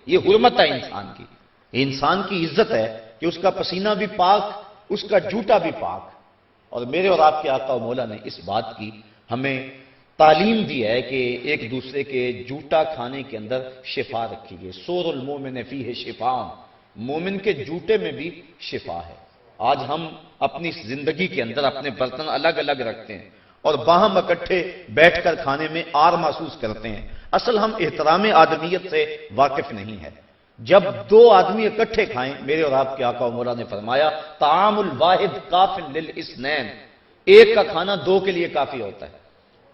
یہ حرمت ہے انسان کی، انسان کی عزت ہے کہ اس کا پسینہ بھی پاک، اس کا جوتا بھی پاک۔ اور میرے اور آپ کے آقا و مولا نے اس بات کی ہمیں تعلیم دی ہے کہ ایک دوسرے کے جوتا کھانے کے اندر شفا رکھی گئی۔ سور المومن فیہ شفاء، مومن کے جوتے میں بھی شفا ہے۔ آج ہم اپنی زندگی کے اندر اپنے برتن الگ الگ رکھتے ہیں اور باہم اکٹھے بیٹھ کر کھانے میں آر محسوس کرتے ہیں، اصل ہم احترام آدمیت سے واقف نہیں ہے۔ جب دو آدمی اکٹھے کھائیں، میرے اور آپ کے آقا و مولا نے فرمایا طعام الواحد کاف للاثنین، ایک کا کھانا دو کے لیے کافی ہوتا ہے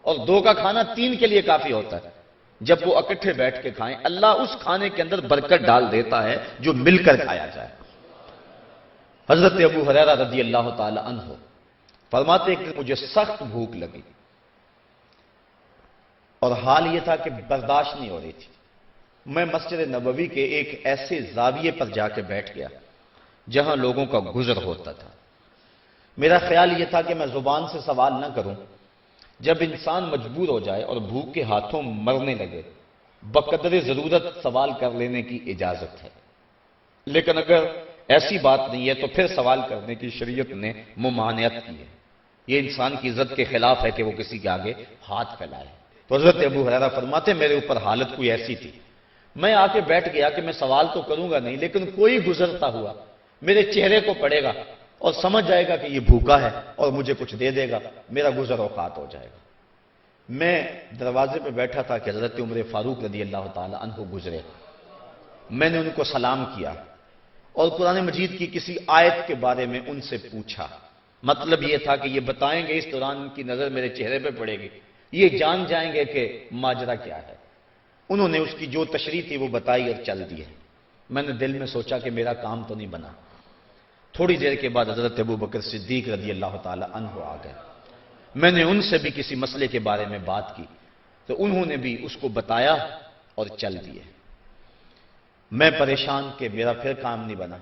اور دو کا کھانا تین کے لیے کافی ہوتا ہے۔ جب وہ اکٹھے بیٹھ کے کھائیں، اللہ اس کھانے کے اندر برکت ڈال دیتا ہے جو مل کر کھایا جائے۔ حضرت ابو ہریرہ رضی اللہ تعالی عنہ فرماتے ہیں کہ مجھے سخت بھوک لگی اور حال یہ تھا کہ برداشت نہیں ہو رہی تھی۔ میں مسجد نبوی کے ایک ایسے زاویے پر جا کے بیٹھ گیا جہاں لوگوں کا گزر ہوتا تھا۔ میرا خیال یہ تھا کہ میں زبان سے سوال نہ کروں، جب انسان مجبور ہو جائے اور بھوک کے ہاتھوں مرنے لگے بقدر ضرورت سوال کر لینے کی اجازت ہے، لیکن اگر ایسی بات نہیں ہے تو پھر سوال کرنے کی شریعت نے ممانعت کی ہے۔ یہ انسان کی عزت کے خلاف ہے کہ وہ کسی کے آگے ہاتھ پھیلائے۔ تو حضرت ابو ہریرہ فرماتے میرے اوپر حالت کوئی ایسی تھی، میں آ کے بیٹھ گیا کہ میں سوال تو کروں گا نہیں، لیکن کوئی گزرتا ہوا میرے چہرے کو پڑے گا اور سمجھ جائے گا کہ یہ بھوکا ہے اور مجھے کچھ دے دے گا، میرا گزر اوقات ہو جائے گا۔ میں دروازے پہ بیٹھا تھا کہ حضرت عمر فاروق رضی اللہ تعالی عنہ گزرے، میں نے ان کو سلام کیا اور قرآن مجید کی کسی آیت کے بارے میں ان سے پوچھا۔ مطلب یہ تھا کہ یہ بتائیں گے، اس دوران ان کی نظر میرے چہرے پہ پڑے گی، یہ جان جائیں گے کہ ماجرا کیا ہے۔ انہوں نے اس کی جو تشریح تھی وہ بتائی اور چل دی ہے۔ میں نے دل میں سوچا کہ میرا کام تو نہیں بنا۔ تھوڑی دیر کے بعد حضرت ابو بکر صدیق رضی اللہ تعالی عنہ آ گئے۔ میں نے ان سے بھی کسی مسئلے کے بارے میں بات کی تو انہوں نے بھی اس کو بتایا اور چل دیے۔ میں پریشان کہ میرا پھر کام نہیں بنا۔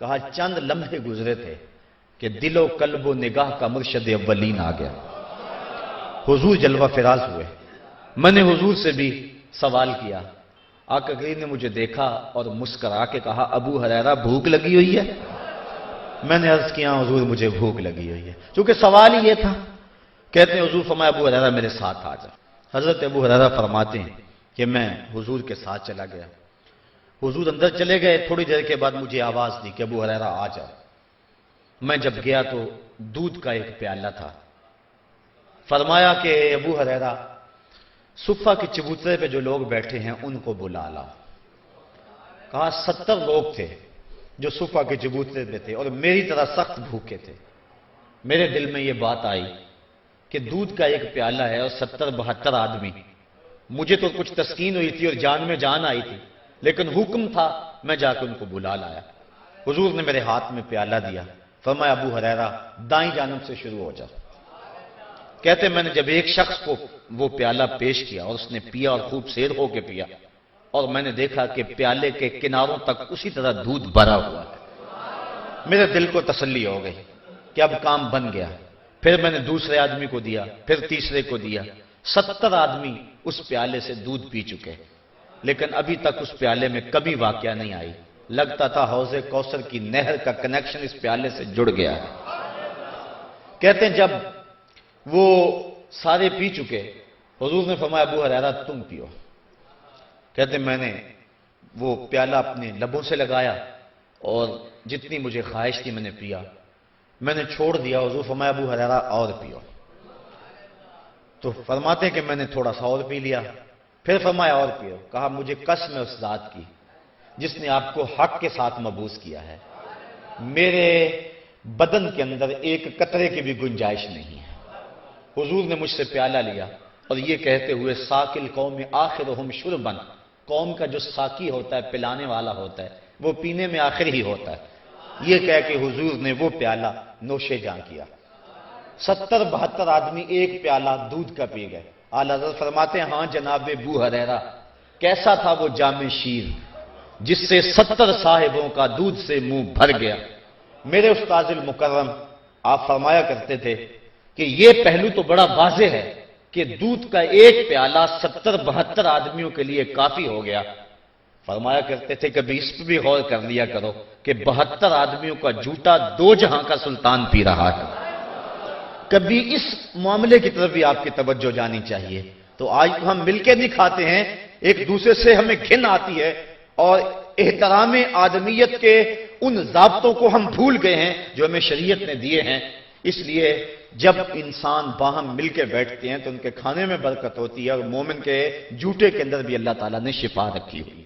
کہا چند لمحے گزرے تھے کہ دل و قلب و نگاہ کا مرشد اولین آ گیا، حضور جلوہ فراز ہوئے۔ میں نے حضور سے بھی سوال کیا، آقا کریم نے مجھے دیکھا اور مسکرا کے کہا ابو ہریرہ بھوک لگی ہوئی ہے؟ میں نے عرض کیا حضور مجھے بھوک لگی ہوئی ہے، چونکہ سوال ہی یہ تھا۔ کہتے ہیں حضور فرمایا ابو ہریرہ میرے ساتھ آ جا۔ حضرت ابو ہریرہ فرماتے ہیں کہ میں حضور کے ساتھ چلا گیا، حضور اندر چلے گئے، تھوڑی دیر کے بعد مجھے آواز دی کہ ابو ہریرہ آ جا۔ میں جب گیا تو دودھ کا ایک پیالہ تھا۔ فرمایا کہ ابو ہریرہ صفہ کے چبوترے پہ جو لوگ بیٹھے ہیں ان کو بلا لا۔ کہا 70 لوگ تھے جو صفہ کے چبوترے پہ تھے اور میری طرح سخت بھوکے تھے۔ میرے دل میں یہ بات آئی کہ دودھ کا ایک پیالہ ہے اور 70-72 آدمی، مجھے تو کچھ تسکین ہوئی تھی اور جان میں جان آئی تھی، لیکن حکم تھا، میں جا کے ان کو بلا لایا۔ حضور نے میرے ہاتھ میں پیالہ دیا، فرمایا ابو ہریرہ دائیں جانب سے شروع ہو جا۔ کہتے میں نے جب ایک شخص کو وہ پیالہ پیش کیا اور اس نے پیا اور خوب سیر ہو کے پیا، اور میں نے دیکھا کہ پیالے کے کناروں تک اسی طرح دودھ بھرا ہوا ہے، میرے دل کو تسلی ہو گئی کہ اب کام بن گیا۔ پھر میں نے دوسرے آدمی کو دیا، پھر تیسرے کو دیا۔ 70 آدمی اس پیالے سے دودھ پی چکے، لیکن ابھی تک اس پیالے میں کبھی واقعہ نہیں آئی، لگتا تھا حوض کوثر کی نہر کا کنیکشن اس پیالے سے جڑ گیا ہے۔ کہتے ہیں جب وہ سارے پی چکے، حضور نے فرمایا ابو ہریرہ تم پیو۔ کہتے ہیں میں نے وہ پیالہ اپنے لبوں سے لگایا اور جتنی مجھے خواہش تھی میں نے پیا، میں نے چھوڑ دیا۔ حضور فرمایا ابو ہریرہ اور پیو۔ تو فرماتے ہیں کہ میں نے تھوڑا سا اور پی لیا، پھر فرمایا اور پیو۔ کہا مجھے قسم ہے اس ذات کی جس نے آپ کو حق کے ساتھ مبعوث کیا ہے، میرے بدن کے اندر ایک قطرے کی بھی گنجائش نہیں ہے۔ حضور نے مجھ سے پیالہ لیا اور یہ کہتے ہوئے ساقی القوم آخرہم شربا، قوم کا جو ساقی ہوتا ہے، پلانے والا ہوتا ہے، وہ پینے میں آخر ہی ہوتا ہے، یہ کہہ کے حضور نے وہ پیالہ نوش جاں کیا۔ 70-72 آدمی ایک پیالہ دودھ کا پی گئے۔ اعلیٰ حضرت فرماتے ہیں ہاں جناب ابو ہریرہ کیسا تھا وہ جام شیر جس سے 70 صاحبوں کا دودھ سے منہ بھر گیا۔ میرے استاذ المکرم آپ فرمایا کرتے تھے کہ یہ پہلو تو بڑا واضح ہے کہ دودھ کا ایک پیالہ 70-72 آدمیوں کے لیے کافی ہو گیا، فرمایا کرتے تھے کبھی اس پہ بھی غور کر لیا کرو کہ 72 آدمیوں کا جھوٹا 2 جہاں کا سلطان پی رہا ہے. کبھی اس معاملے کی طرف بھی آپ کی توجہ جانی چاہیے. تو آج ہم مل کے نہیں کھاتے ہیں، ایک دوسرے سے ہمیں گھن آتی ہے اور احترام آدمیت کے ان ضابطوں کو ہم بھول گئے ہیں جو ہمیں شریعت نے دیے ہیں. اس لیے جب انسان باہم مل کے بیٹھتے ہیں تو ان کے کھانے میں برکت ہوتی ہے، اور مومن کے جھوٹے کے اندر بھی اللہ تعالیٰ نے شفا رکھی ہوئی.